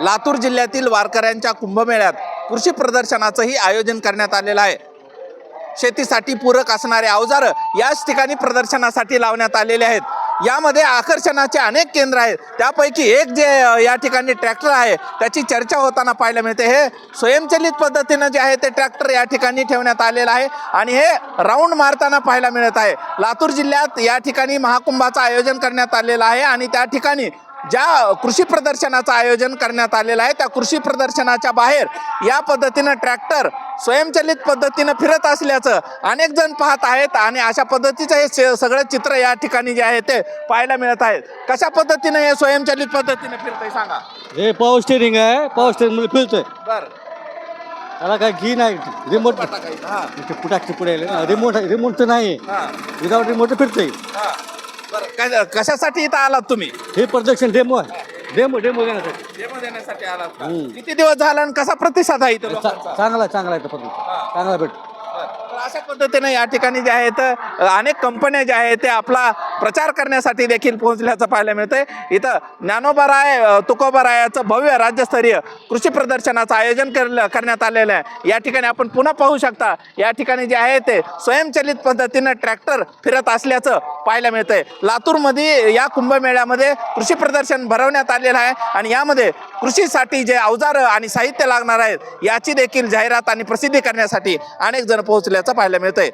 लातूर जिल्ह्यातील वारकऱ्यांच्या कुंभमेळ्यात कृषी प्रदर्शनाचंही आयोजन करण्यात आलेलं आहे। शेतीसाठी पूरक असणारे अवजार याच ठिकाणी प्रदर्शनासाठी लावण्यात आलेले आहेत। यामध्ये आकर्षणाचे अनेक केंद्र आहेत। त्यापैकी एक जे या ठिकाणी ट्रॅक्टर आहे त्याची चर्चा होताना पाहायला मिळते। हे स्वयंचलित पद्धतीने जे आहे ते ट्रॅक्टर या ठिकाणी ठेवण्यात आलेलं आहे आणि हे राऊंड मारताना पाहायला मिळत आहे। लातूर जिल्ह्यात या ठिकाणी महाकुंभाचं आयोजन करण्यात आलेलं आहे आणि त्या ठिकाणी ज्या कृषी प्रदर्शनाचं आयोजन करण्यात आलेलं आहे त्या कृषी प्रदर्शनाच्या बाहेर या पद्धतीनं ट्रॅक्टर स्वयंचलित पद्धतीनं फिरत असल्याचं अनेक जण पाहत आहेत आणि अशा पद्धतीचं हे सगळं चित्र या ठिकाणी जे आहे ते पाहायला मिळत आहे। कशा पद्धतीनं हे स्वयंचलित पद्धतीने फिरतंय सांगा। हे पॉवर स्टेरिंग आहे, पॉवर स्टेरिंग मध्ये फिरतोय। बर त्याला काही घी नाही, रिमोट हा पुटाची पुढे रिमोट तर नाही, हा विदाउट रिमोट फिरतोय। हा बरं कशासाठी इथं आलात तुम्ही? हे प्रदर्शन डेमो आहे, डेमो देण्यासाठी। डेमो देण्यासाठी आलात का? किती दिवस झाला आणि कसा प्रतिसाद आहे इथं लोकांचा? चांगला आहे प्रदर्शन, चांगला भेट। तर अशा पद्धतीने या ठिकाणी जे आहेत अनेक कंपन्या ज्या आहेत ते आपला प्रचार करण्यासाठी देखील पोहोचल्याचं पाहायला मिळतंय। इथं ज्ञानोबाराय तुकोबारायाचं भव्य राज्यस्तरीय कृषी प्रदर्शनाचं आयोजन करण्यात आलेलं आहे। या ठिकाणी आपण पुन्हा पाहू शकता, या ठिकाणी जे आहे ते स्वयंचलित पद्धतीनं ट्रॅक्टर फिरत असल्याचं पाहायला मिळतंय। लातूरमध्ये या कुंभमेळ्यामध्ये कृषी प्रदर्शन भरवण्यात आलेलं आहे आणि यामध्ये कृषीसाठी जे अवजार आणि साहित्य लागणार आहेत याची देखील जाहिरात आणि प्रसिद्धी करण्यासाठी अनेक जण पोहोचल्याचं पाहायला मिळतंय।